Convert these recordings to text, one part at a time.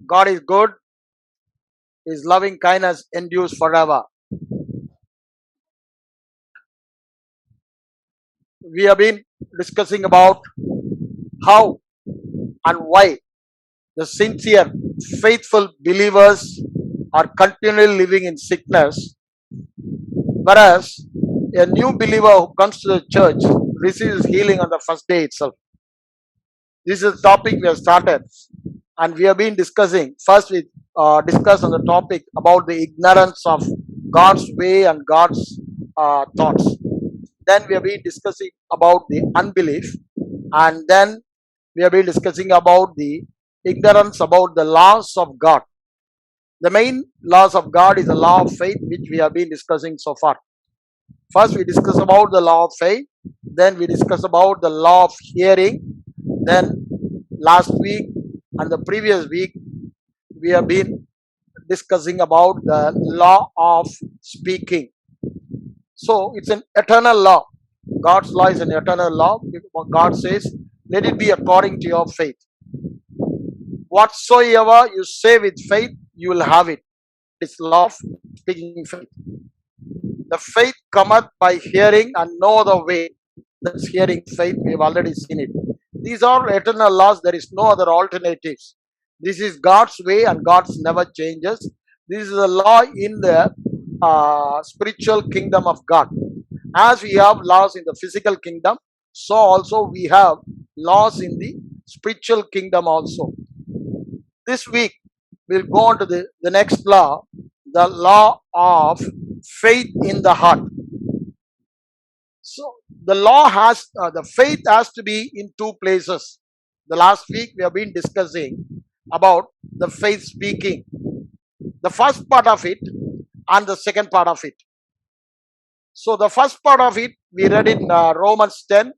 God is good. His loving kindness endures forever. We have been discussing about how and why the sincere, faithful believers are continually living in sickness, whereas a new believer who comes to the church receives healing on the first day itself. This is a topic we have started, and we have been discussing. First, we discussed on the topic about the ignorance of God's way and God's thoughts. Then we have been discussing about the unbelief, and then we have been discussing about the ignorance about the laws of God. The main laws of God is the law of faith, which we have been discussing so far. First, we discuss about the law of faith. Then we discuss about the law of hearing. Then last week and the previous week, we have been discussing about the law of speaking. So it's an eternal law. God's law is an eternal law. God says, let it be according to your faith. Whatsoever you say with faith, you will have it. It's law of speaking faith. The faith cometh by hearing, and no other way. That's hearing faith. We have already seen it. These are eternal laws. There is no other alternatives. This is God's way, and God's never changes. This is a law in the spiritual kingdom of God. As we have laws in the physical kingdom, so also we have laws in the spiritual kingdom also. This week, we'll go on to the next law, the law of faith in the heart. So the law has, the faith has to be in two places. The last week we have been discussing about the faith speaking. The first part of it and the second part of it. So the first part of it, we read in Romans 10,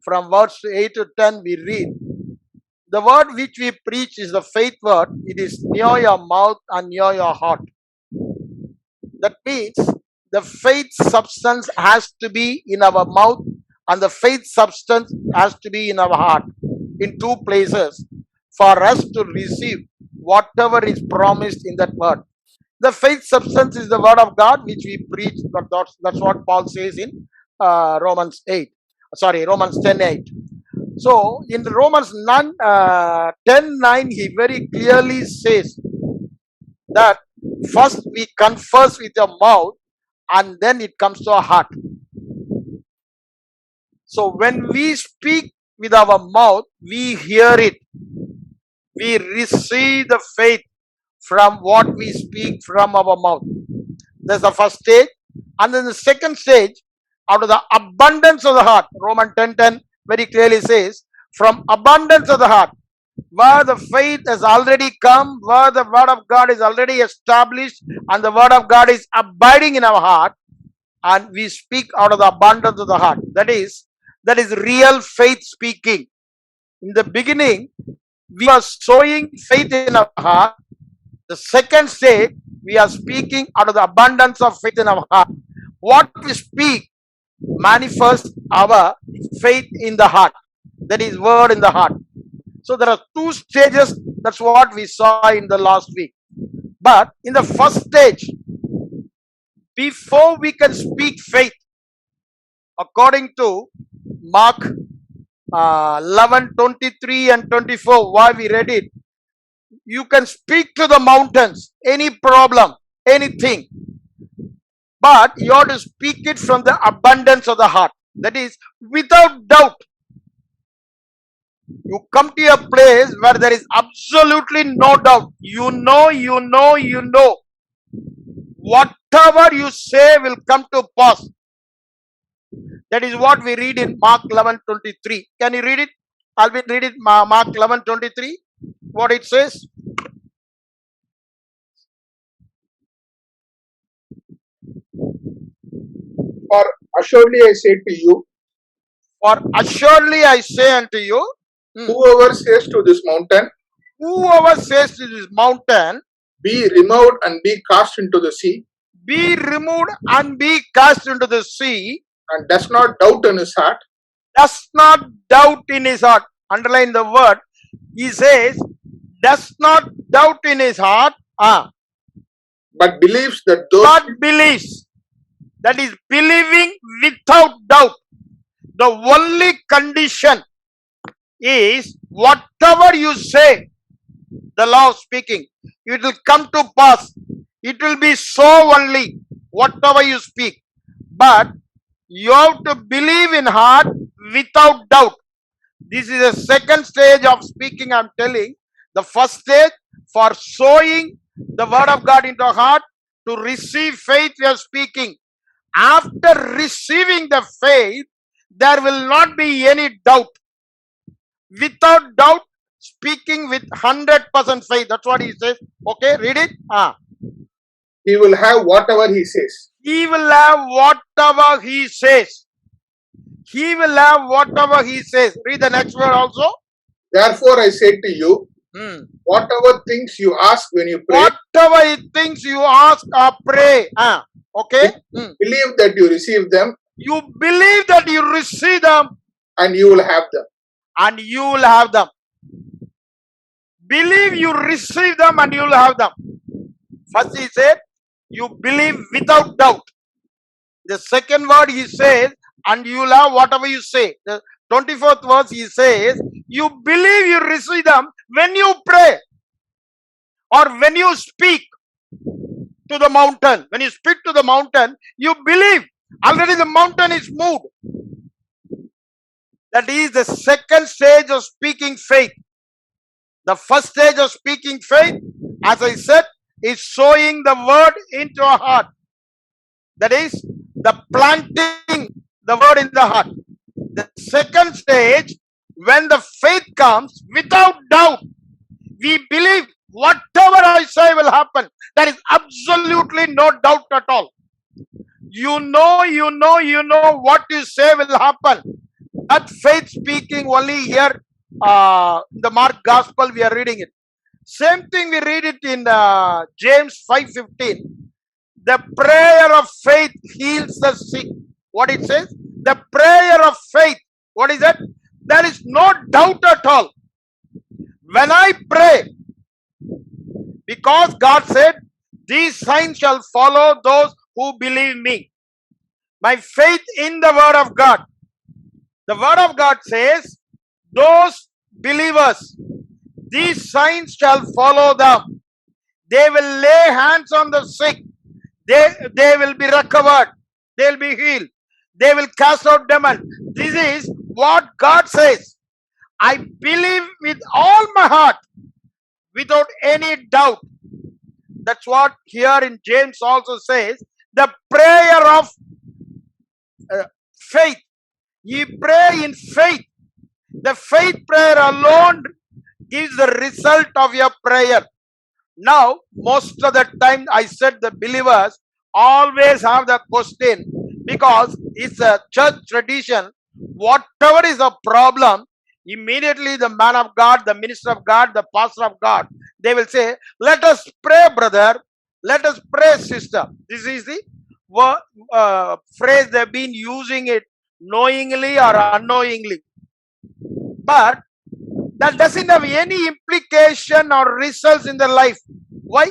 from verse 8 to 10, we read, the word which we preach is the faith word. It is near your mouth and near your heart. That means the faith substance has to be in our mouth and the faith substance has to be in our heart, in two places, for us to receive whatever is promised in that word. The faith substance is the word of God which we preach. That's what Paul says in Romans 10:8. So in Romans 10:9, he very clearly says that first we confess with your mouth and then it comes to our heart. So when we speak with our mouth, we hear it. We receive the faith from what we speak from our mouth. That's the first stage. And then the second stage, out of the abundance of the heart, Romans 10:10 very clearly says, from abundance of the heart, where the faith has already come, where the word of God is already established, and the word of God is abiding in our heart, and we speak out of the abundance of the heart. That is real faith speaking. In the beginning, we are sowing faith in our heart. The second stage, we are speaking out of the abundance of faith in our heart. What we speak manifests our faith in the heart. That is word in the heart. So there are two stages. That's what we saw in the last week. But in the first stage, before we can speak faith, according to Mark 11:23 and 24, why we read it, you can speak to the mountains, any problem, anything, but you have to speak it from the abundance of the heart. That is without doubt. You come to a place where there is absolutely no doubt. You know. Whatever you say will come to pass. That is what we read in Mark 11:23. Can you read it? I'll be read it, Mark 11:23. What it says? For assuredly I say to you, For assuredly I say unto you, whoever says to this mountain, be removed and be cast into the sea, and does not doubt in his heart. Underline the word. He says, does not doubt in his heart, but believes that those but believes. That is believing without doubt. The only condition is whatever you say, the law of speaking, it will come to pass. It will be so only, whatever you speak. But you have to believe in heart without doubt. This is the second stage of speaking, I'm telling. The first stage for sowing the word of God into heart, to receive faith, we are speaking. After receiving the faith, there will not be any doubt. Without doubt, speaking with 100% faith. That's what he says. Okay, read it. he will have whatever he says. He will have whatever he says. He will have whatever he says. Read the next word also. Therefore, I say to you, whatever things you ask when you pray, Whatever things you ask or pray. Okay. believe that you receive them You believe that you receive them and you will have them. and you will have them. Believe you receive them and you will have them. First he said, you believe without doubt. The second word he says, and you will have whatever you say. The 24th verse he says, you believe you receive them when you pray or when you speak to the mountain. When you speak to the mountain, you believe already the mountain is moved. That is the second stage of speaking faith. The first stage of speaking faith, as I said, is sowing the word into our heart. That is the planting the word in the heart. The second stage, when the faith comes without doubt, we believe whatever I say will happen. There is absolutely no doubt at all. You know what you say will happen. That faith speaking only here, the Mark Gospel, we are reading it. Same thing we read it in James 5:15. The prayer of faith heals the sick. What it says? The prayer of faith. What is that? There is no doubt at all. When I pray, because God said, these signs shall follow those who believe me. My faith in the word of God. The word of God says, those believers, these signs shall follow them. They will lay hands on the sick. They will be recovered. They will be healed. They will cast out demons. This is what God says. I believe with all my heart, without any doubt. That's what here in James also says. The prayer of faith. Ye pray in faith. The faith prayer alone gives the result of your prayer. Now, most of the time, I said the believers always have the question, because it's a church tradition. Whatever is a problem, immediately the man of God, the minister of God, the pastor of God, they will say, let us pray, brother. Let us pray, sister. This is the phrase they've been using it knowingly or unknowingly. But that doesn't have any implication or results in their life. Why?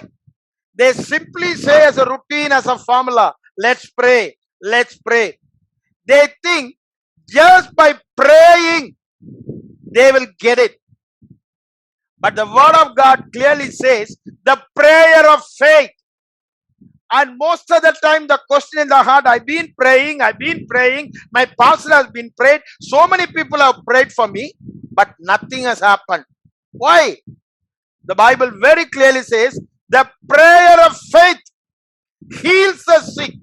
They simply say as a routine, as a formula, let's pray, let's pray. They think just by praying, they will get it. But the word of God clearly says, the prayer of faith. And most of the time, the question in the heart, I've been praying, my pastor has been prayed, so many people have prayed for me, but nothing has happened. Why? The Bible very clearly says, the prayer of faith heals the sick.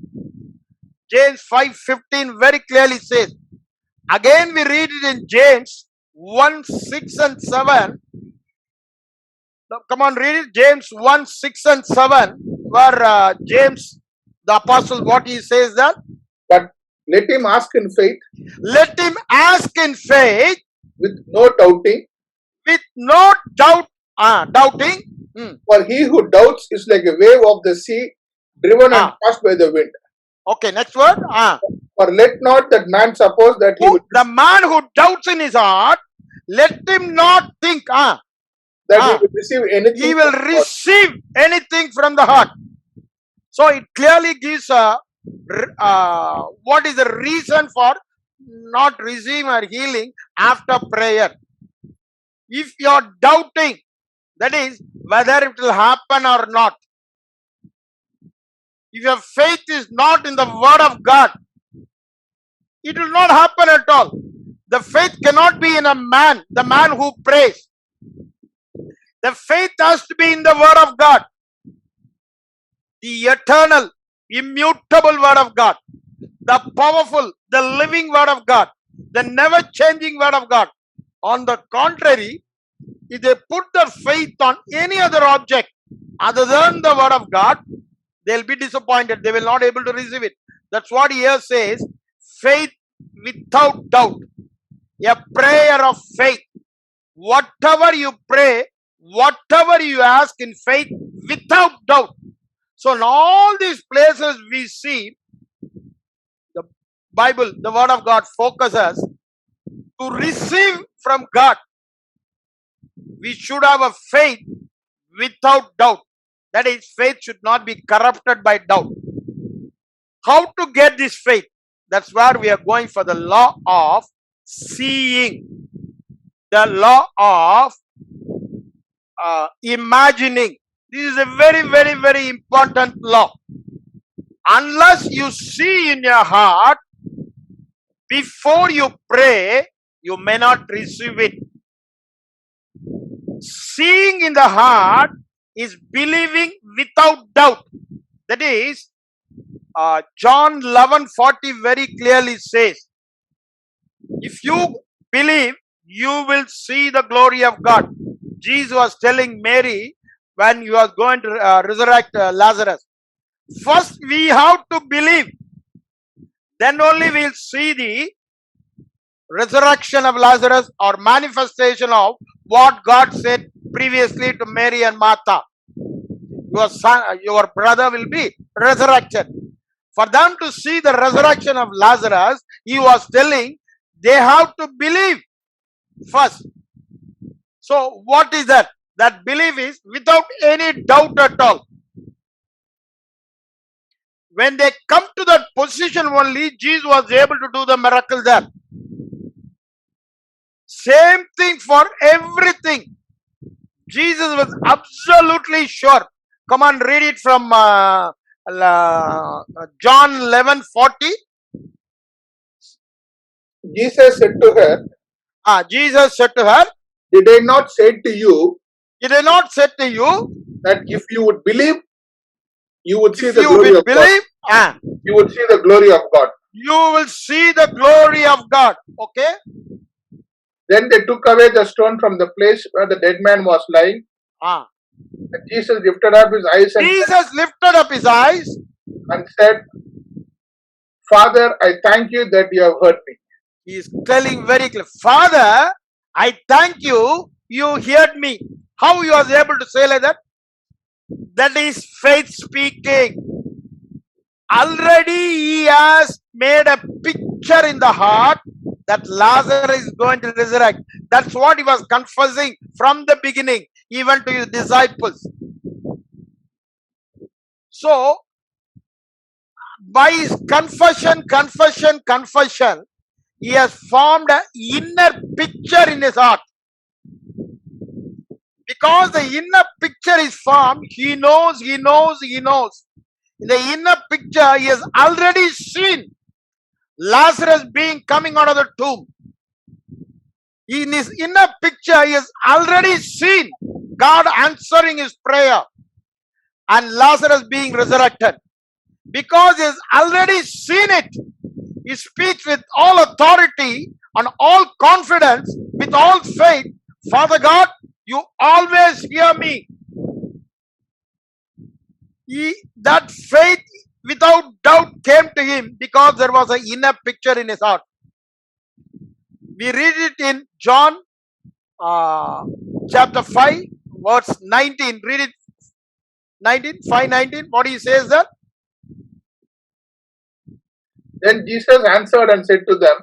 James 5:15 very clearly says. Again, we read it in James 1:6-7. Now, come on, read it. James 1:6-7, where James, the apostle, what he says that? But let him ask in faith, Let him ask in faith, with no doubting. with no doubt, doubting. For he who doubts is like a wave of the sea, driven and tossed by the wind. Okay, next word. For let not that man suppose that he would The man who doubts in his heart, let him not think that Ah. he will receive anything. He will from God. receive anything from the heart. So it clearly gives what is the reason for not receiving or healing after prayer. If you are doubting, that is whether it will happen or not. If your faith is not in the word of God, it will not happen at all. The faith cannot be in a man, the man who prays. The faith has to be in the word of God, the eternal, immutable word of God, the powerful, the living word of God, the never changing word of God. On the contrary, if they put their faith on any other object other than the word of God, they'll be disappointed. They will not able to receive it. That's what here says, faith without doubt. A prayer of faith. Whatever you pray, whatever you ask in faith without doubt. So in all these places we see the Bible, the word of God focuses to receive from God. We should have a faith without doubt. That is, faith should not be corrupted by doubt. How to get this faith? That's where we are going for the law of seeing. The law of imagining. This is a very, very, very important law. Unless you see in your heart, before you pray, you may not receive it. Seeing in the heart is believing without doubt. That is, John 11:40 very clearly says, if you believe, you will see the glory of God. Jesus was telling Mary when he was going to resurrect Lazarus. First, we have to believe. Then only we will see the resurrection of Lazarus or manifestation of what God said previously to Mary and Martha. Your son, your brother will be resurrected. For them to see the resurrection of Lazarus, he was telling they have to believe first. So what is that? That belief is without any doubt at all. When they come to that position only, Jesus was able to do the miracle there. Same thing for everything. Jesus was absolutely sure. Come on, read it from John 11:40. Jesus said to her, Jesus said to her, did I not say to you did I not say to you, that if you would believe, you would see if the you glory will of God? believe, You would see the glory of God. you will see the glory of God. Okay? Then they took away the stone from the place where the dead man was lying. Ah. And Jesus lifted up his eyes Jesus lifted up his eyes and said, Father, I thank you that you have heard me. He is telling very clear, Father, I thank you, you heard me. How he was able to say like that? That is faith speaking. Already he has made a picture in the heart that Lazarus is going to resurrect. That's what he was confessing from the beginning, even to his disciples. So, by his confession, he has formed an inner picture in his heart. Because the inner picture is formed, he knows. In the inner picture, he has already seen Lazarus being coming out of the tomb. In his inner picture, he has already seen God answering his prayer and Lazarus being resurrected. Because he has already seen it, he speaks with all authority and all confidence, with all faith, Father God, you always hear me. That faith without doubt came to him because there was an inner picture in his heart. We read it in John chapter 5, verse 19. Read it. 5:19. What he says there? Then Jesus answered and said to them,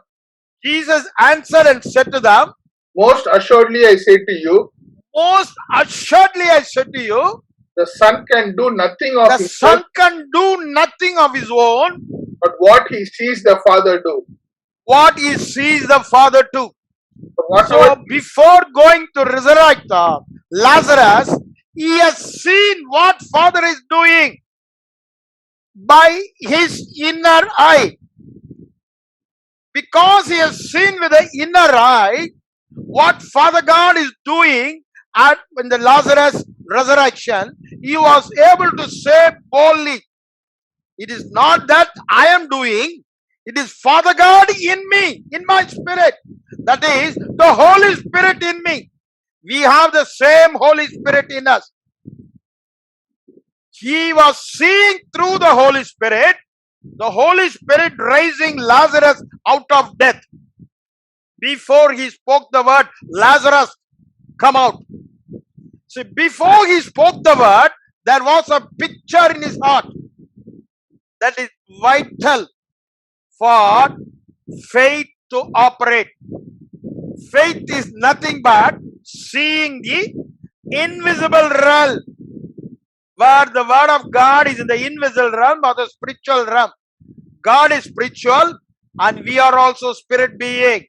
Jesus answered and said to them, most assuredly I say to you, Most assuredly I said to you, the Son can do nothing of the himself, Son can do nothing of his own, but what he sees the Father do. what he sees the Father do. So whatever So before going to resurrect Lazarus, he has seen what Father is doing by his inner eye. Because he has seen with the inner eye what Father God is doing at when the Lazarus resurrection, he was able to say boldly, it is not that I am doing, it is Father God in me, in my spirit. That is the Holy Spirit in me. We have the same Holy Spirit in us. He was seeing through the Holy Spirit raising Lazarus out of death. Before he spoke the word, Lazarus, come out. See, before he spoke the word, there was a picture in his heart that is vital for faith to operate. Faith is nothing but seeing the invisible realm, where the word of God is in the invisible realm or the spiritual realm. God is spiritual and we are also spirit being.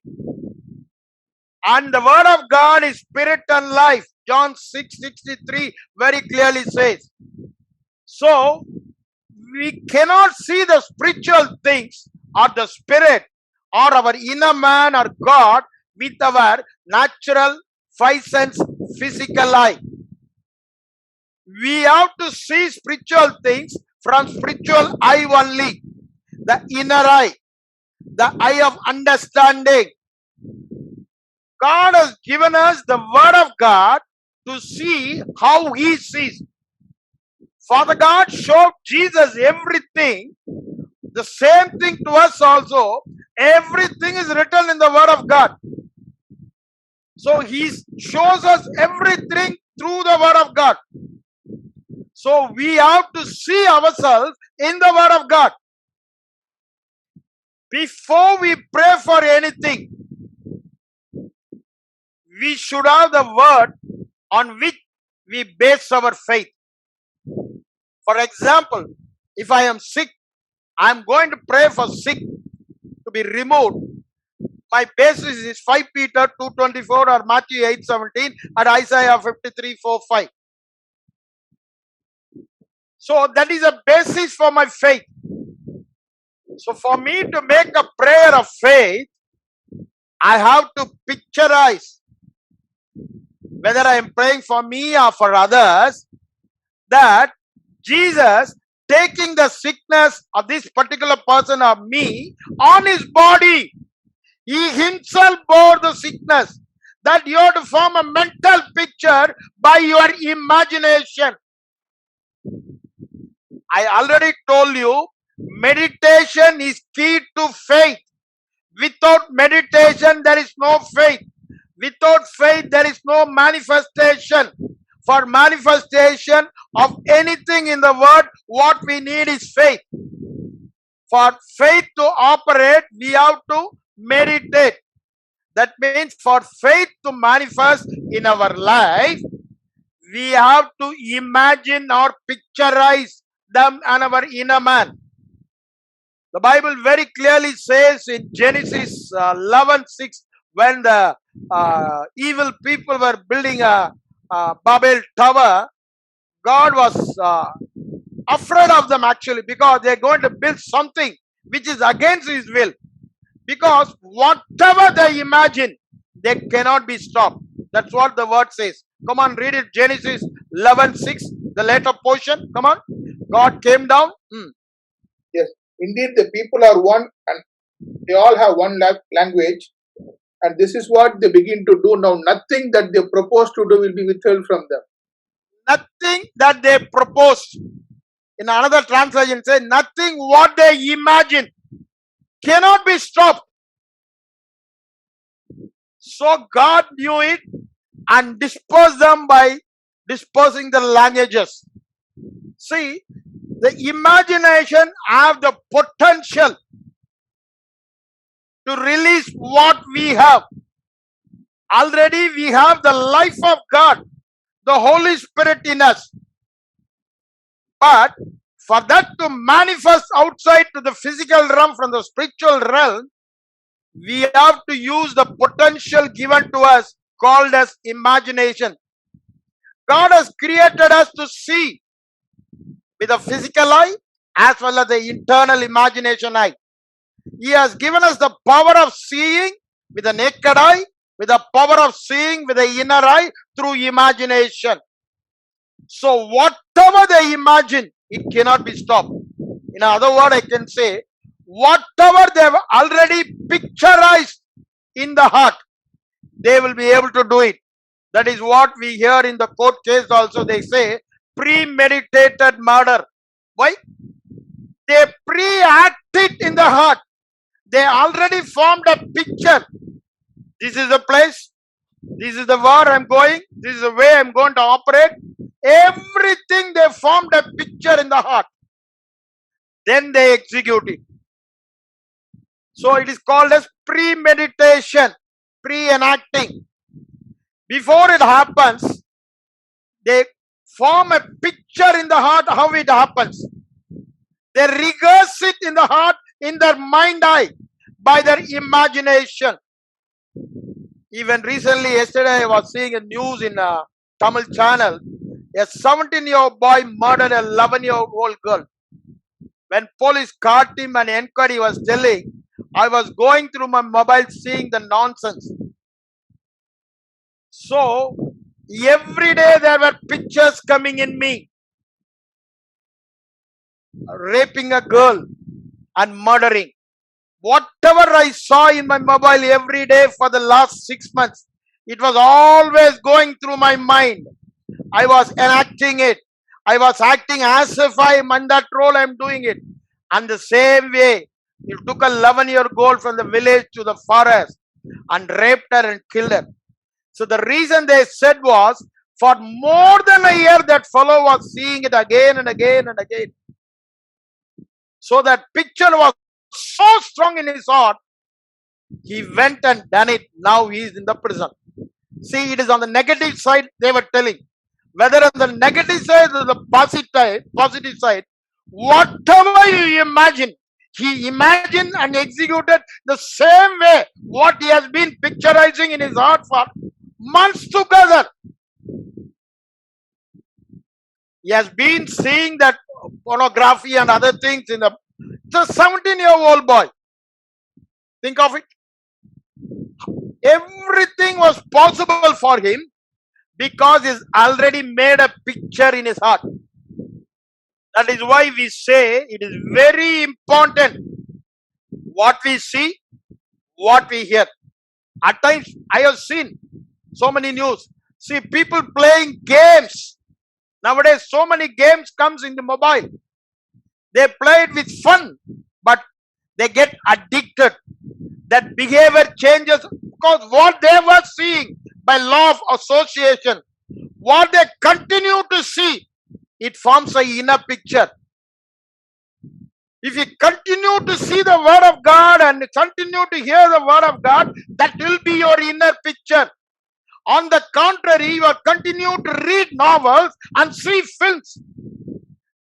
And the word of God is spirit and life. John 6:63 very clearly says. So, we cannot see the spiritual things or the spirit or our inner man or God with our natural five sense physical eye. We have to see spiritual things from spiritual eye only. The inner eye, the eye of understanding. God has given us the word of God to see how he sees. Father God showed Jesus everything. The same thing to us also. Everything is written in the word of God. So he shows us everything through the word of God. So we have to see ourselves in the word of God. Before we pray for anything, we should have the word on which we base our faith. For example, if I am sick, I am going to pray for sick to be removed. My basis is 5 Peter 2:24 or Matthew 8:17 and Isaiah 53:4-5. So that is a basis for my faith. So for me to make a prayer of faith, I have to picturize, whether I am praying for me or for others, that Jesus taking the sickness of this particular person or me on his body. He himself bore the sickness. That you have to form a mental picture by your imagination. I already told you, meditation is key to faith. Without meditation, there is no faith. Without faith, there is no manifestation. For manifestation of anything in the world, what we need is faith. For faith to operate, we have to meditate. That means for faith to manifest in our life, we have to imagine or picturize them and our inner man. The Bible very clearly says in Genesis 11:6, when the evil people were building a Babel tower, God was afraid of them actually, because they are going to build something which is against his will. Because whatever they imagine, they cannot be stopped. That's what the word says. Come on, read it. Genesis 11:6, the later portion. Come on. God came down. yes, indeed the people are one and they all have one language, and this is what they begin to do now. Nothing that they propose to do will be withheld from them. Nothing that they propose. In another translation, say nothing what they imagine cannot be stopped. So God knew it and dispersed them by dispersing the languages. See, the imagination have the potential to release what we have. Already we have the life of God. the Holy Spirit in us. But for that to manifest outside to the physical realm from the spiritual realm, we have to use the potential given to us called as imagination. God has created us to see with the physical eye as well as the internal imagination eye. He has given us the power of seeing with the naked eye, with the power of seeing with the inner eye through imagination. So whatever they imagine, it cannot be stopped. In other words, I can say, whatever they have already picturized in the heart, they will be able to do it. That is what we hear in the court case also. They say premeditated murder. Why? They pre-act it in the heart. They already formed a picture. This is the place. This is the where I'm going. This is the way I'm going to operate. Everything they formed a picture in the heart. Then they execute it. So it is called as premeditation, pre-enacting. Before it happens, they form a picture in the heart how it happens. They rehearse it in the heart, in their mind eye, by their imagination. Even recently, yesterday, I was seeing a news in a Tamil channel. A 17-year-old boy murdered a 11-year-old girl. When police caught him and inquiry was telling, I was going through my mobile seeing the nonsense. So, every day there were pictures coming in me. Raping a girl and murdering. Whatever I saw in my mobile every day for the last 6 months, it was always going through my mind. I was enacting it. I was acting as if I am in that role, I am doing it. And the same way, you took a 11-year-old girl from the village to the forest and raped her and killed her. So the reason they said was, for more than a year, that fellow was seeing it again and again and again. So that picture was so strong in his heart, he went and done it. Now he is in the prison. See, it is on the negative side they were telling. Whether on the negative side or the positive side, whatever you imagine, he imagined and executed the same way what he has been picturizing in his heart for months together. He has been seeing that pornography and other things in the 17-year-old boy. Think of it. Everything was possible for him because he's already made a picture in his heart. That is why we say it is very important what we see, what we hear. At times, I have seen so many news. See people playing games. Nowadays, so many games comes in the mobile. They play it with fun, but they get addicted. That behavior changes because what they were seeing by law of association, what they continue to see, it forms an inner picture. If you continue to see the word of God and continue to hear the word of God, that will be your inner picture. On the contrary, you will continue to read novels and see films.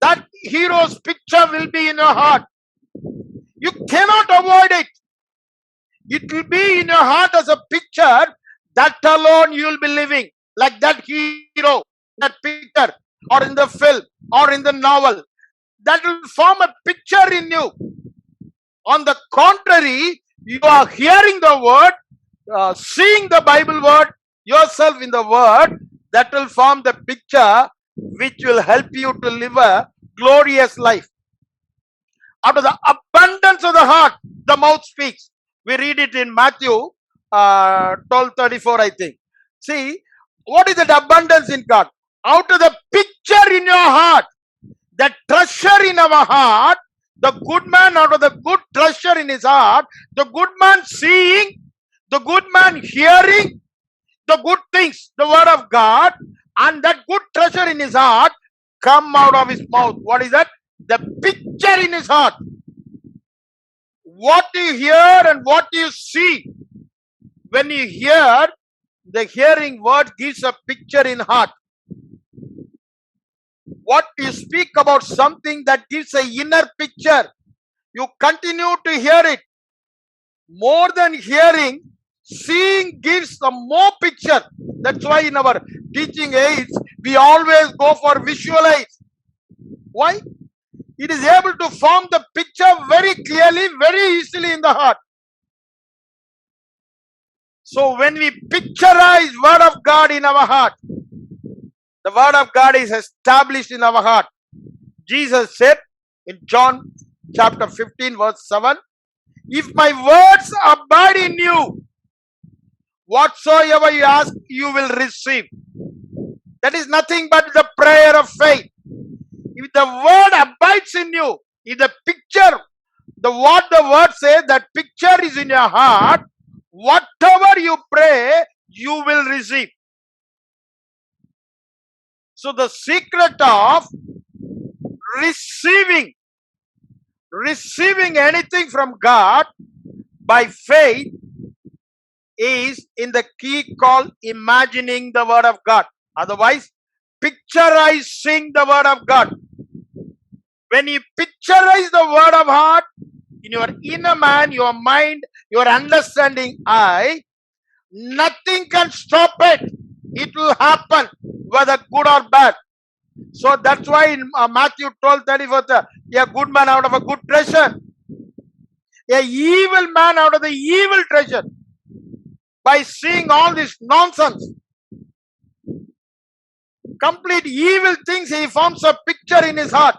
That hero's picture will be in your heart. You cannot avoid it. It will be in your heart as a picture. That alone you will be living like that hero, that picture, or in the film, or in the novel. That will form a picture in you. On the contrary, you are hearing the word, seeing the Bible word, yourself in the word, that will form the picture which will help you to live a glorious life. Out of the abundance of the heart, the mouth speaks. We read it in Matthew 12:34, I think. See, what is that abundance in God? Out of the picture in your heart, the treasure in our heart, the good man out of the good treasure in his heart, the good man seeing, the good man hearing, the good things, the word of God, and that good treasure in his heart come out of his mouth. What is that? The picture in his heart. What you hear and what you see. When you hear, the hearing word gives a picture in heart. what you speak about something that gives a inner picture, you continue to hear it. More than hearing, seeing gives a more picture. That's why in our teaching aids, we always go for visualize. Why? It is able to form the picture very clearly, very easily in the heart. So when we picturize word of God in our heart, the word of God is established in our heart. Jesus said in John chapter 15 verse 7, if my words abide in you, whatsoever you ask, you will receive. That is nothing but the prayer of faith. If the word abides in you, if the picture, what the word says, that picture is in your heart, whatever you pray, you will receive. So the secret of receiving anything from God by faith is in the key called imagining the word of God. Otherwise, picturizing the word of God. When you picturize the word of heart in your inner man, your mind, your understanding eye, nothing can stop it. It will happen, whether good or bad. So that's why in Matthew 12:34, a good man out of a good treasure, a evil man out of the evil treasure. By seeing all this nonsense, complete evil things, he forms a picture in his heart.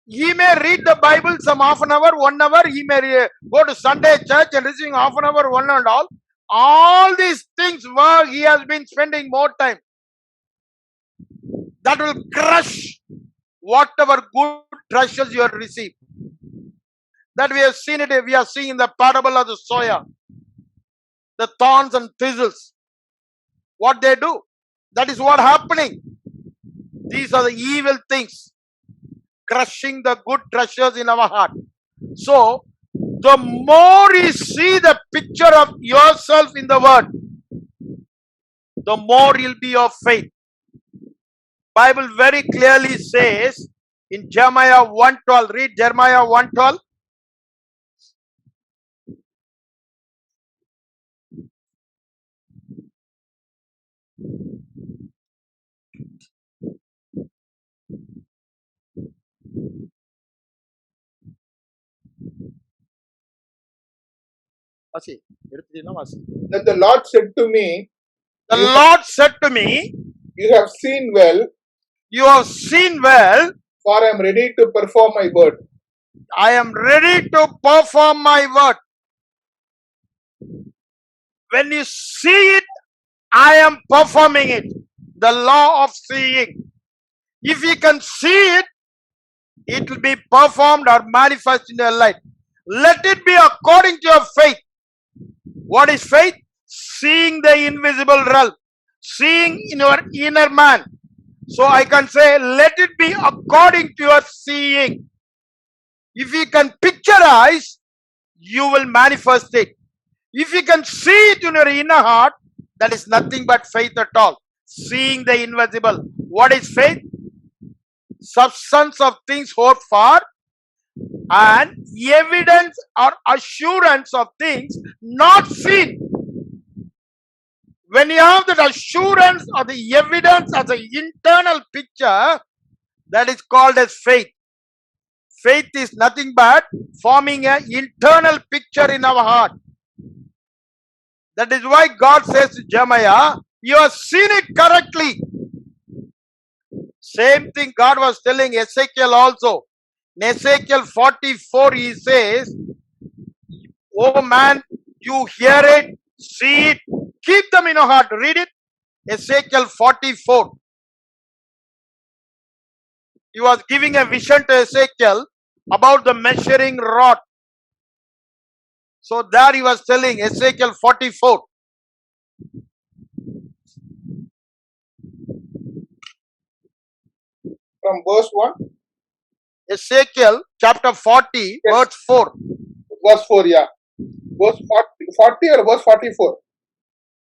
He may read the Bible some half an hour, 1 hour. He may go to Sunday church and receiving half an hour, 1 and all. All these things where he has been spending more time. That will crush whatever good treasures you have received. That we have seen it, we are seeing in the parable of the sower. The thorns and thistles. What they do. That is what happening. These are the evil things. Crushing the good treasures in our heart. So, the more you see the picture of yourself in the word, the more you'll be of faith. Bible very clearly says in Jeremiah 1:12, read Jeremiah 1:12. Then the Lord said to me, The Lord said to me, you have seen well, you have seen well, for I am ready to perform my word. I am ready to perform my word. When you see it, I am performing it. The law of seeing. If you can see it, it will be performed or manifest in your life. Let it be according to your faith. What is faith? Seeing the invisible realm. Seeing in your inner man. So I can say, let it be according to your seeing. If you can picturize, you will manifest it. If you can see it in your inner heart, that is nothing but faith at all. Seeing the invisible. What is faith? Substance of things hoped for and evidence or assurance of things not seen. When you have that assurance or the evidence as an internal picture, that is called as faith. Faith is nothing but forming an internal picture in our heart. That is why God says to Jeremiah, you have seen it correctly. Same thing God was telling Ezekiel also. In Ezekiel 44, he says, oh man, you hear it, see it, keep them in your heart. Read it. Ezekiel 44. He was giving a vision to Ezekiel about the measuring rod. So there he was telling Ezekiel 44. From verse 1? Ezekiel chapter 40, Yes. verse 4. Verse 4, yeah. Verse 40 or verse 44?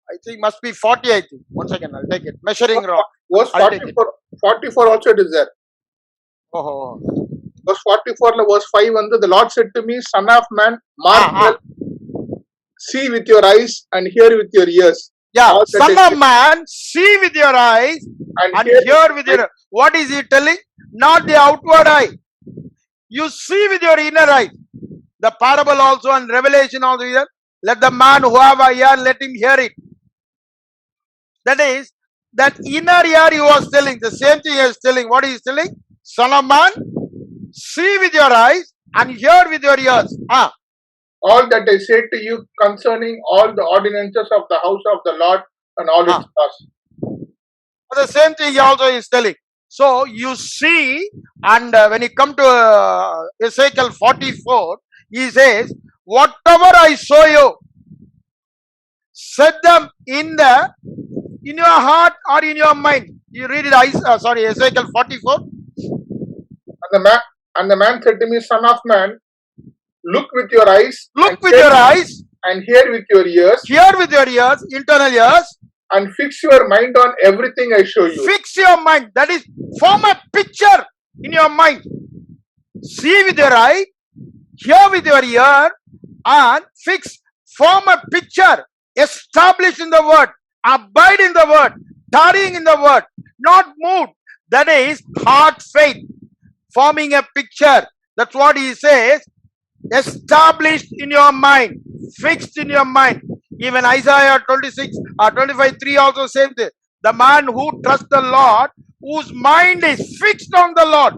I think must be 40, I think. 1 second, I'll take it. Measuring rod. Verse I'll take it. 44 also it is there. Oh. Verse 44 verse 5 the Lord said to me, Son of man, mark well, see with your eyes and hear with your ears. Yeah, All that son is of written, man, see with your eyes and and hear hear with your. What is he telling? Not the outward eye. You see with your inner eye. The parable also and Revelation also here. Let the man who have a ear, let him hear it. That is, that inner ear he was telling. The same thing he is telling. What he is telling? Son of man, see with your eyes and hear with your ears. all that I said to you concerning all the ordinances of the house of the Lord and all its laws. The same thing he also is telling. So you see, and when you come to Ezekiel 44, he says, whatever I show you, set them in your heart or in your mind. You read it, Ezekiel 44. And the man said to me, Son of man, look with your eyes. Look with your eyes. And hear with your ears. Hear with your ears, internal ears. And fix your mind on everything I show you. Fix your mind. That is, form a picture in your mind. See with your eye, hear with your ear, and form a picture. Establish in the word, abide in the word, tarrying in the word, not moved. That is heart faith, forming a picture. That's what he says. Established in your mind, fixed in your mind. Even Isaiah 26 or 25:3 also same thing. The man who trusts the Lord, whose mind is fixed on the Lord,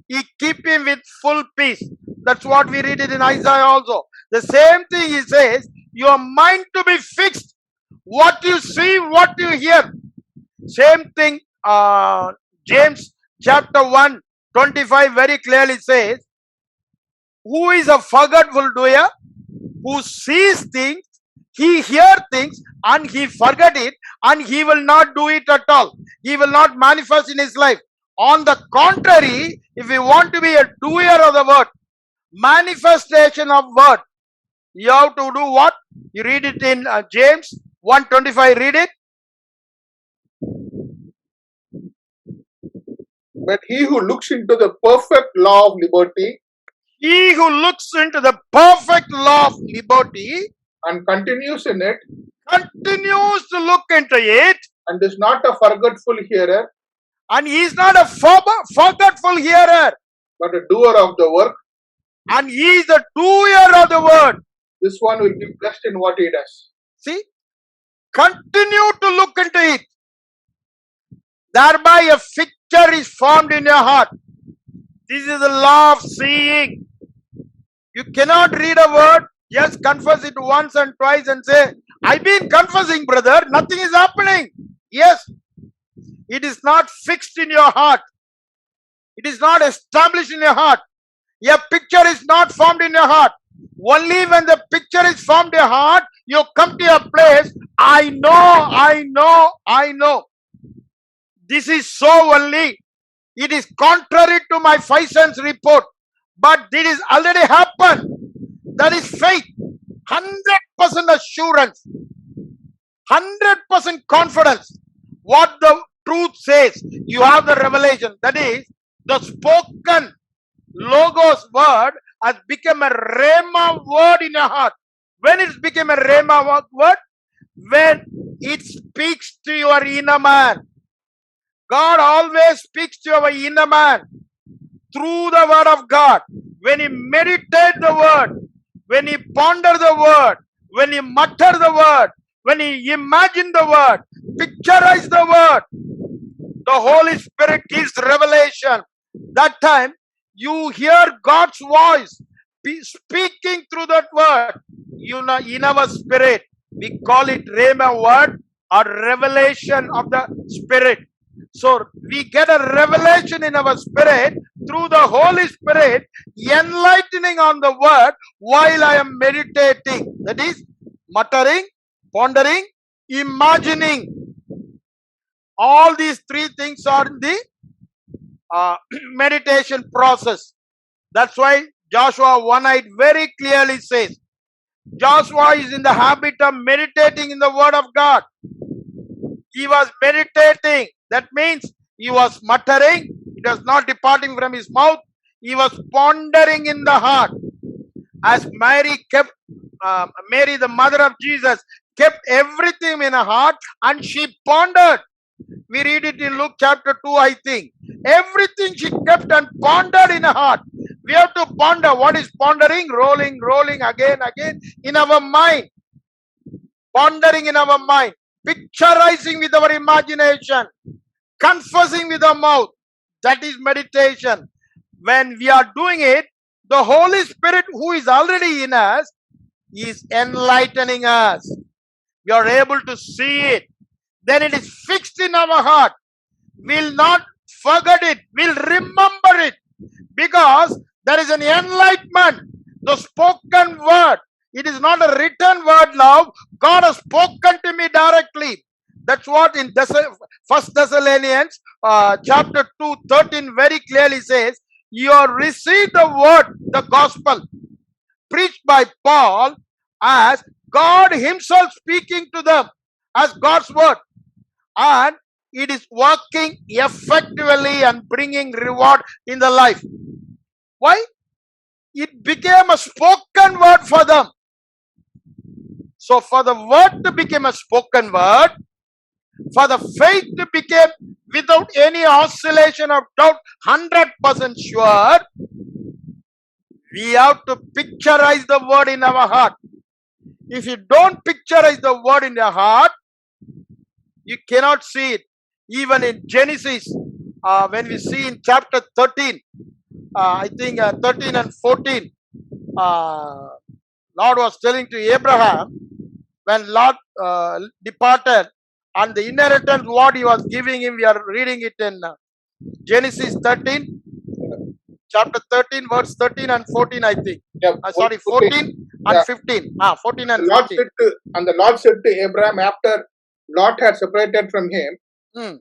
he keep him with full peace. That's what we read it in Isaiah also. The same thing he says, your mind to be fixed. What you see, what you hear. Same thing, James chapter 1, 25 very clearly says, who is a forgetful doer, who sees things, he hears things and he forget it and he will not do it at all. He will not manifest in his life. On the contrary, if you want to be a doer of the word, manifestation of word, you have to do what? You read it in James 1:25. Read it. But he who looks into the perfect law of liberty, he who looks into the perfect law of liberty and continues in it, continues to look into it, and is not a forgetful hearer, and he is not a forgetful hearer, but a doer of the work, and he is the doer of the word. This one will be blessed in what he does. See, continue to look into it. Thereby a picture is formed in your heart. This is the law of seeing. You cannot read a word, just confess it once and twice and say, I've been confessing, brother, nothing is happening. Yes, it is not fixed in your heart. It is not established in your heart. A picture is not formed in your heart. Only when the picture is formed in your heart, you come to a place, I know. This is so only. It is contrary to my 5 cents report. But this is already happened. That is faith. 100% assurance. 100% confidence. What the truth says. You have the revelation. That is, the spoken logos word has become a rhema word in your heart. When it became a rhema word? When it speaks to your inner man. God always speaks to your inner man through the word of God. When you meditate the word, when you ponder the word, when you mutter the word, when you imagine the word, picturize the word, the Holy Spirit gives revelation. That time you hear God's voice speaking through that word. You know, in our spirit, we call it Rhema word or revelation of the Spirit. So we get a revelation in our spirit through the Holy Spirit enlightening on the word while I am meditating. That is muttering, pondering, imagining. All these 3 things are in the meditation process. That's why Joshua 1:8 very clearly says, Joshua is in the habit of meditating in the word of God. He was meditating. That means he was muttering. It was not departing from his mouth. He was pondering in the heart. As Mary kept, Mary, the mother of Jesus, kept everything in her heart and she pondered. We read it in Luke chapter 2, I think. Everything she kept and pondered in her heart. We have to ponder. What is pondering? Rolling again in our mind. Pondering in our mind. Picturizing with our imagination. Confessing with our mouth. That is meditation. When we are doing it, the Holy Spirit who is already in us is enlightening us. We are able to see it. Then it is fixed in our heart. We'll not forget it. We'll remember it. Because there is an enlightenment. The spoken word. It is not a written word now. God has spoken to me directly. That's what in 1 Thessalonians chapter 2, 13 very clearly says, you have received the word, the gospel, preached by Paul as God himself speaking to them as God's word. And it is working effectively and bringing reward in the life. Why? It became a spoken word for them. So for the word to become a spoken word, for the faith to become without any oscillation of doubt, 100% sure, we have to picturize the word in our heart. If you don't picturize the word in your heart, you cannot see it. Even in Genesis, when we see in chapter 13, I think 13 and 14, Lord was telling to Abraham, when Lot departed, and the inheritance what he was giving him, we are reading it in Genesis 13, chapter 13, verse 13 and 14, I think. Yeah, 14 yeah. and 15. 14 and The Lord 15. said and the Lord said to Abraham after Lot had separated from him,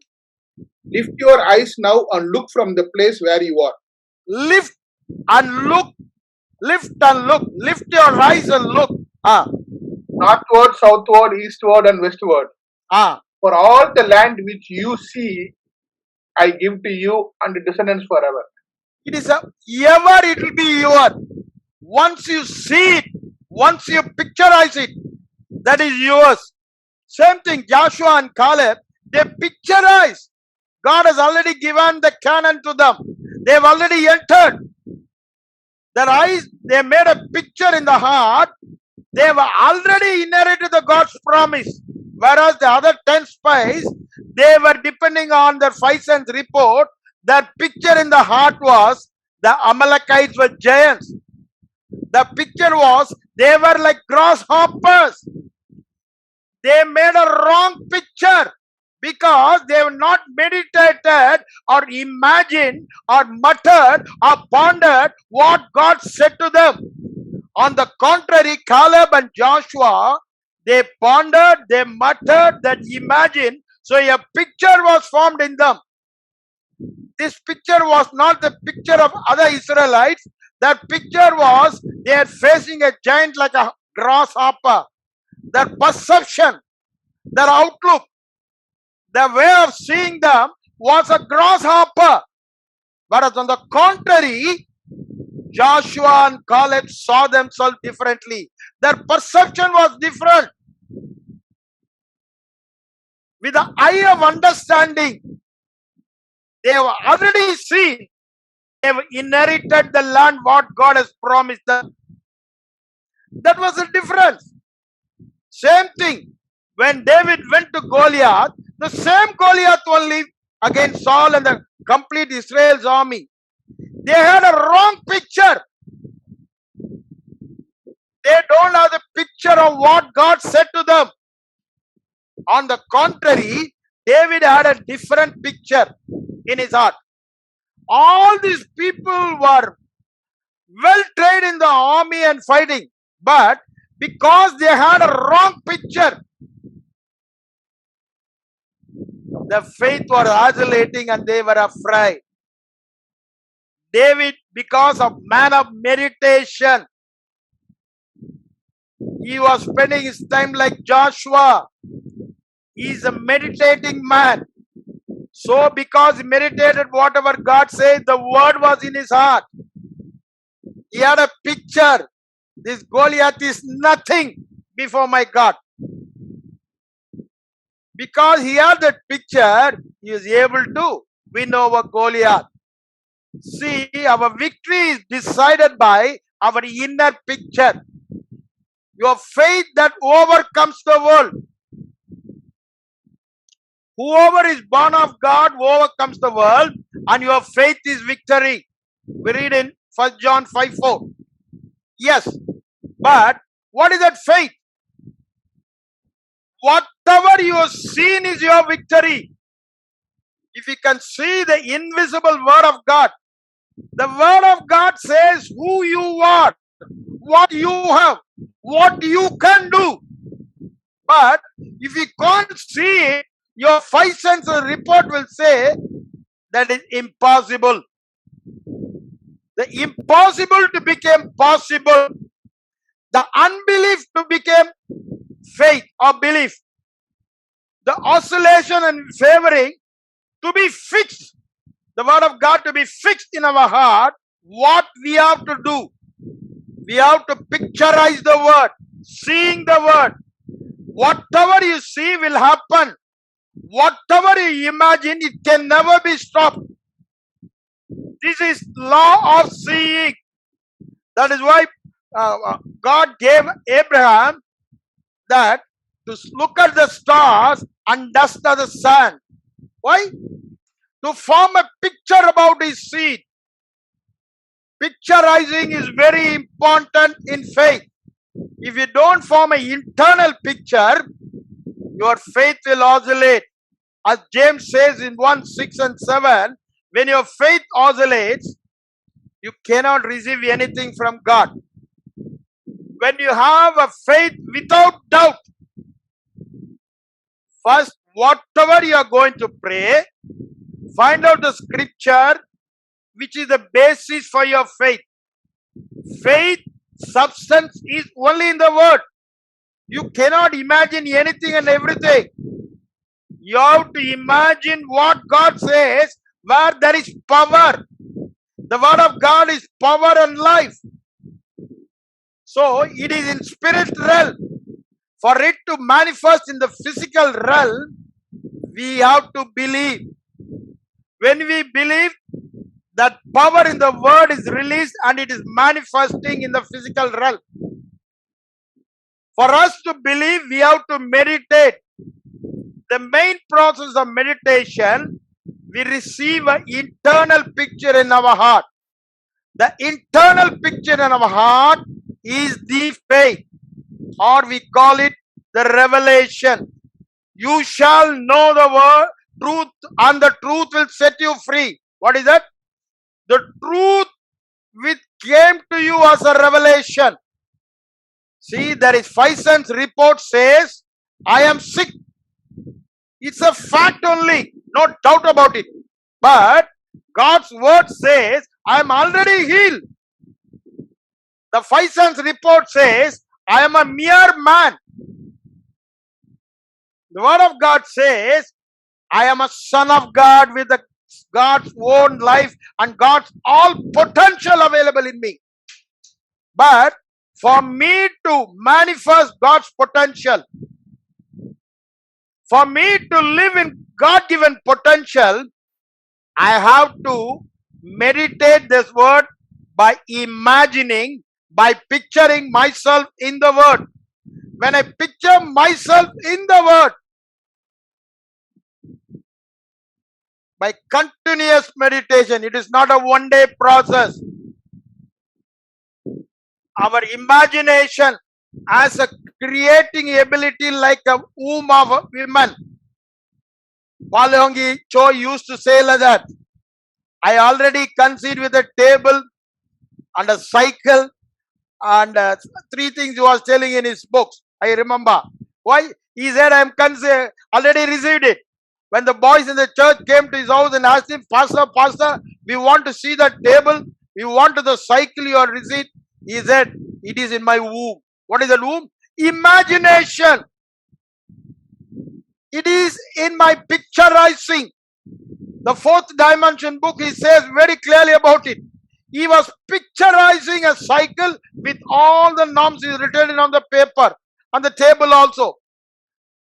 lift your eyes now and look from the place where you are. Lift and look. Lift and look. Lift your eyes and look. Northward, southward, eastward, and westward. For all the land which you see, I give to you and the descendants forever. It is ever it will be your. Once you see it, once you picturize it, that is yours. Same thing, Joshua and Caleb, they picturize. God has already given the Canaan to them. They have already entered. Their eyes, they made a picture in the heart. They have already inherited the God's promise. Whereas the other 10 spies, they were depending on their 5 cents report. Their picture in the heart was the Amalekites were giants. The picture was they were like grasshoppers. They made a wrong picture because they have not meditated or imagined or muttered or pondered what God said to them. On the contrary, Caleb and Joshua, they pondered, they muttered, they imagined. So a picture was formed in them. This picture was not the picture of other Israelites. That picture was they are facing a giant like a grasshopper. Their perception, their outlook, the way of seeing them was a grasshopper. Whereas on the contrary, Joshua and Caleb saw themselves differently. Their perception was different. With the eye of understanding, they have already seen, they have inherited the land what God has promised them. That was the difference. Same thing. When David went to Goliath, the same Goliath only against Saul and the complete Israel's army. They had a wrong picture. They don't have the picture of what God said to them. On the contrary, David had a different picture in his heart. All these people were well trained in the army and fighting, but because they had a wrong picture, the faith was oscillating and they were afraid. David, because of man of meditation, He was spending his time like Joshua. He is a meditating man. So because he meditated whatever God said, the word was in his heart. He had a picture. This Goliath is nothing before my God. Because he had that picture, he is able to win over Goliath. See, our victory is decided by our inner picture. Your faith that overcomes the world. Whoever is born of God overcomes the world, and your faith is victory. We read in 1 John 5:4. Yes, but what is that faith? Whatever you have seen is your victory. If you can see the invisible word of God, the word of God says who you are, what you have, what you can do. But if you can't see it, your five senses report will say that is impossible. The impossible to become possible. The unbelief to become faith or belief. The oscillation and favoring to be fixed. The word of God to be fixed in our heart. What we have to do? We have to picturize the word. Seeing the word. Whatever you see will happen. Whatever you imagine, it can never be stopped. This is law of seeing. That is why God gave Abraham that to look at the stars and dust of the sun. Why? To form a picture about his seed. Picturizing is very important in faith. If you don't form an internal picture, your faith will oscillate. As James says in 1:6 and 7, when your faith oscillates, you cannot receive anything from God. When you have a faith without doubt, first, whatever you are going to pray, find out the scripture which is the basis for your faith. Faith substance is only in the word. You cannot imagine anything and everything. You have to imagine what God says, where there is power. The word of God is power and life. So it is in spirit realm. For it to manifest in the physical realm, we have to believe. When we believe, that power in the word is released and it is manifesting in the physical realm. For us to believe, we have to meditate. The main process of meditation, we receive an internal picture in our heart. The internal picture in our heart is the faith, or we call it the revelation. You shall know the word, truth, and the truth will set you free. What is that? The truth which came to you as a revelation. See, there is 5 cents report says, I am sick. It's a fact only, no doubt about it. But God's word says, I am already healed. The 5 cents report says, I am a mere man. The word of God says, I am a son of God with God's own life and God's all potential available in me. But for me to manifest God's potential, for me to live in God-given potential, I have to meditate this word by imagining, by picturing myself in the word. When I picture myself in the word, by continuous meditation, it is not a one-day process. Our imagination has a creating ability like a womb of a woman. Palyongi Cho used to say like that. I already conceived with a table and a cycle and 3 things he was telling in his books. I remember. Why? He said, I am already received it. When the boys in the church came to his house and asked him, Pastor, we want to see that table. We want the cycle you have received. He said, it is in my womb. What is that womb? imagination. It is in my picturizing. The fourth dimension book, he says very clearly about it. He was picturizing a cycle with all the norms is written on the paper, on the table also.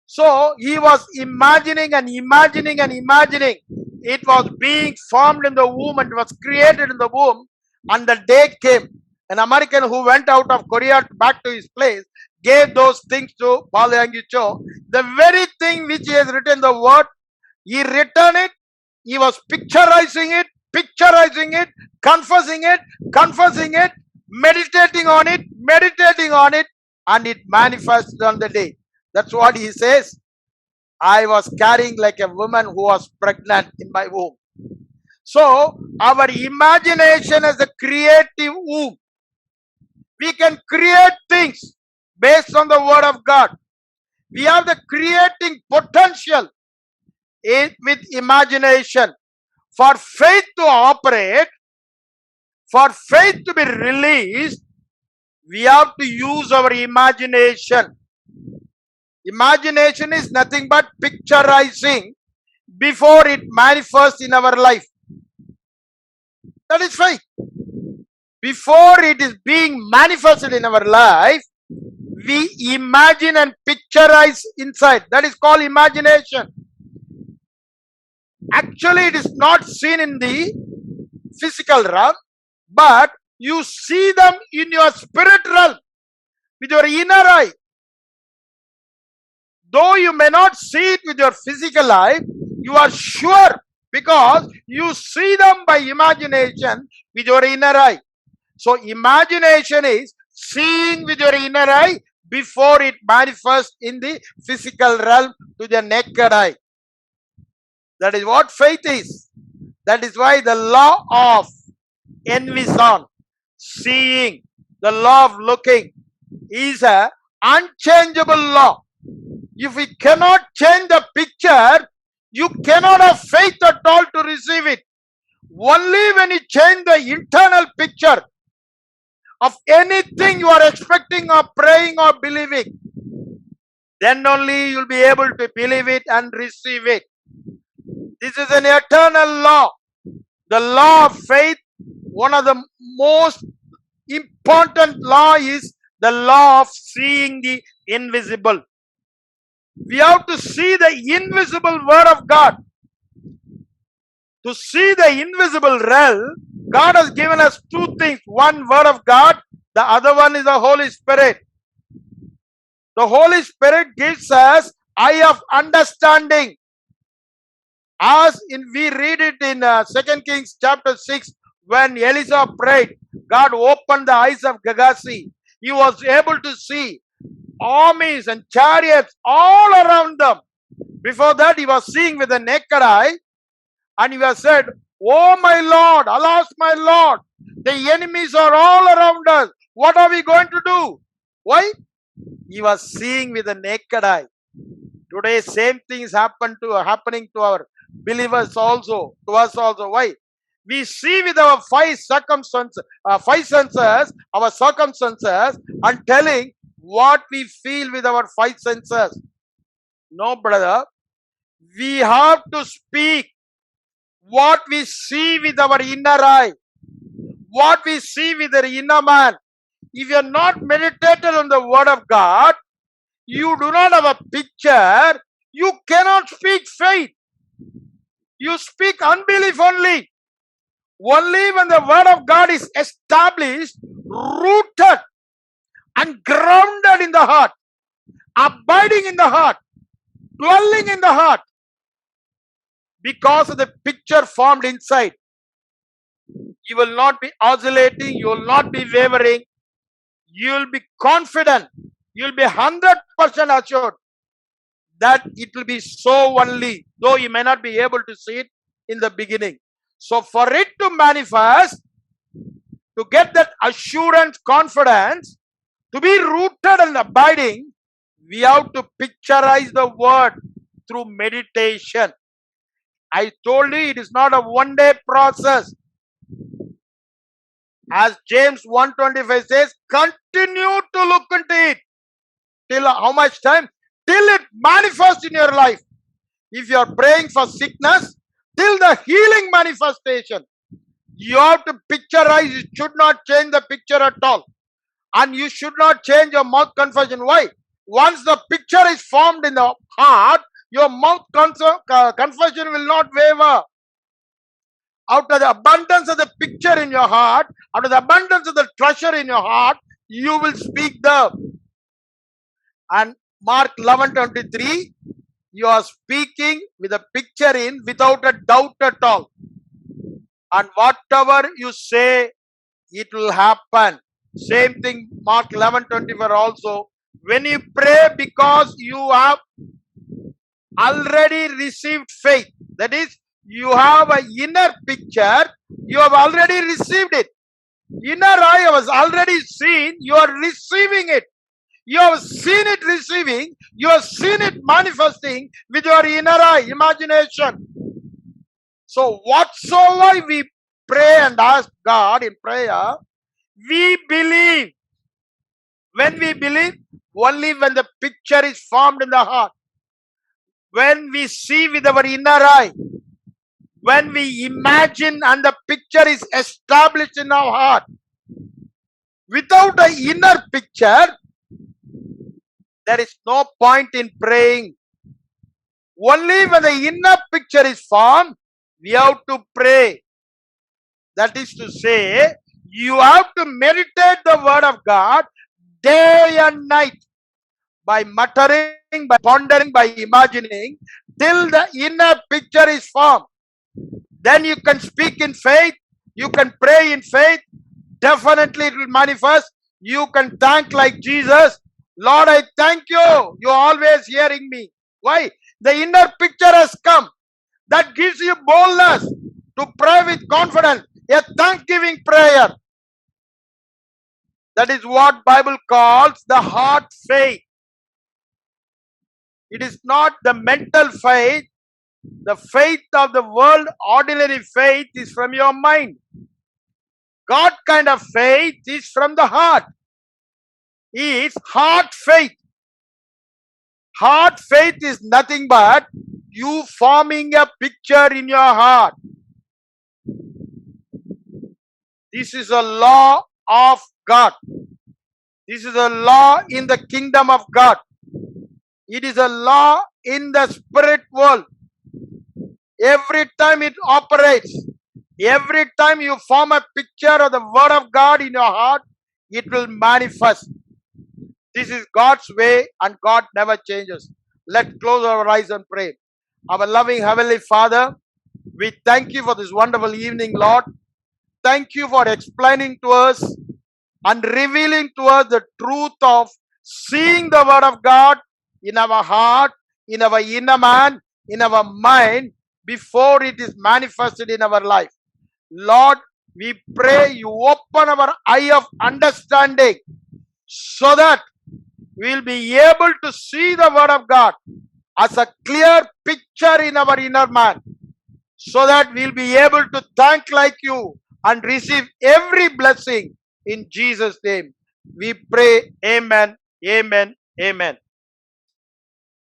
So he was imagining and imagining and imagining. It was being formed in the womb and was created in the womb. And the day came. An American who went out of Korea back to his place gave those things to Paul Yonggi Cho. The very thing which he has written the word, he written it, he was picturizing it, confessing it, meditating on it, and it manifested on the day. That's what he says. I was carrying like a woman who was pregnant in my womb. So, our imagination is a creative womb. We can create things based on the word of God. We have the creating potential with imagination. For faith to operate, for faith to be released, we have to use our imagination. Imagination is nothing but picturizing before it manifests in our life. That is faith. Before it is being manifested in our life, we imagine and picturize inside. That is called imagination. Actually, it is not seen in the physical realm, but you see them in your spirit realm with your inner eye. Though you may not see it with your physical eye, you are sure because you see them by imagination with your inner eye. So imagination is seeing with your inner eye before it manifests in the physical realm to the naked eye. That is what faith is. That is why the law of envision, seeing, the law of looking is a unchangeable law. If we cannot change the picture, you cannot have faith at all to receive it. Only when you change the internal picture of anything you are expecting or praying or believing, then only you will be able to believe it and receive it. This is an eternal law. The law of faith, one of the most important law is the law of seeing the invisible. We have to see the invisible word of God. To see the invisible realm, God has given us two things. One, word of God. The other one is the Holy Spirit. The Holy Spirit gives us eye of understanding. As we read it in 2 Kings chapter 6, when Elisha prayed, God opened the eyes of Gehazi. He was able to see armies and chariots all around them. Before that, he was seeing with the naked eye, and he was said, "Oh my Lord, alas my Lord, the enemies are all around us. What are we going to do?" Why? He was seeing with the naked eye. Today, same things happening to our believers also, to us also. Why? We see with our five senses, our circumstances, and telling what we feel with our five senses. No, brother. We have to speak what we see with our inner eye, what we see with the inner man. If you are not meditated on the word of God, you do not have a picture, you cannot speak faith. You speak unbelief only. Only when the word of God is established, rooted and grounded in the heart, abiding in the heart, dwelling in the heart, because of the picture formed inside, you will not be oscillating, you will not be wavering, you will be confident, you will be 100% assured that it will be so only, though you may not be able to see it in the beginning. So for it to manifest, to get that assurance, confidence, to be rooted and abiding, we have to picturize the word through meditation. I told you it is not a one-day process. As James 1:25 says, continue to look into it. Till how much time? Till it manifests in your life. If you are praying for sickness, till the healing manifestation. You have to picturize. You should not change the picture at all. And you should not change your mouth confession. Why? Once the picture is formed in the heart, your mouth confession will not waver. Out of the abundance of the picture in your heart, out of the abundance of the treasure in your heart, you will speak the. And Mark 11:23, you are speaking with a picture in without a doubt at all. And whatever you say, it will happen. Same thing, Mark 11:24 also. When you pray because you have already received faith, that is, you have an inner picture, you have already received it. Inner eye was already seen, you are receiving it. You have seen it receiving, you have seen it manifesting with your inner eye, imagination. So whatsoever we pray and ask God in prayer, we believe. When we believe, only when the picture is formed in the heart. When we see with our inner eye, when we imagine and the picture is established in our heart. Without the inner picture, there is no point in praying. Only when the inner picture is formed, we have to pray. That is to say, you have to meditate the word of God day and night by muttering, by pondering, by imagining till the inner picture is formed. Then you can speak in faith, you can pray in faith, definitely it will manifest. You can thank like Jesus, Lord, I thank you, you're always hearing me. Why? The inner picture has come. That gives you boldness to pray with confidence, a thanksgiving prayer. That is what Bible calls the heart faith. It is not the mental faith. The faith of the world, ordinary faith, is from your mind. God kind of faith is from the heart. Is heart faith. Heart faith is nothing but you forming a picture in your heart. This is a law of God. This is a law in the kingdom of God. It is a law in the spirit world. Every time it operates, every time you form a picture of the word of God in your heart, it will manifest. This is God's way and God never changes. Let's close our eyes and pray. Our loving Heavenly Father, we thank you for this wonderful evening, Lord. Thank you for explaining to us and revealing to us the truth of seeing the word of God in our heart, in our inner man, in our mind, before it is manifested in our life. Lord, we pray you open our eye of understanding so that we will be able to see the word of God as a clear picture in our inner man, so that we will be able to thank like you and receive every blessing in Jesus' name. We pray, amen, amen, amen.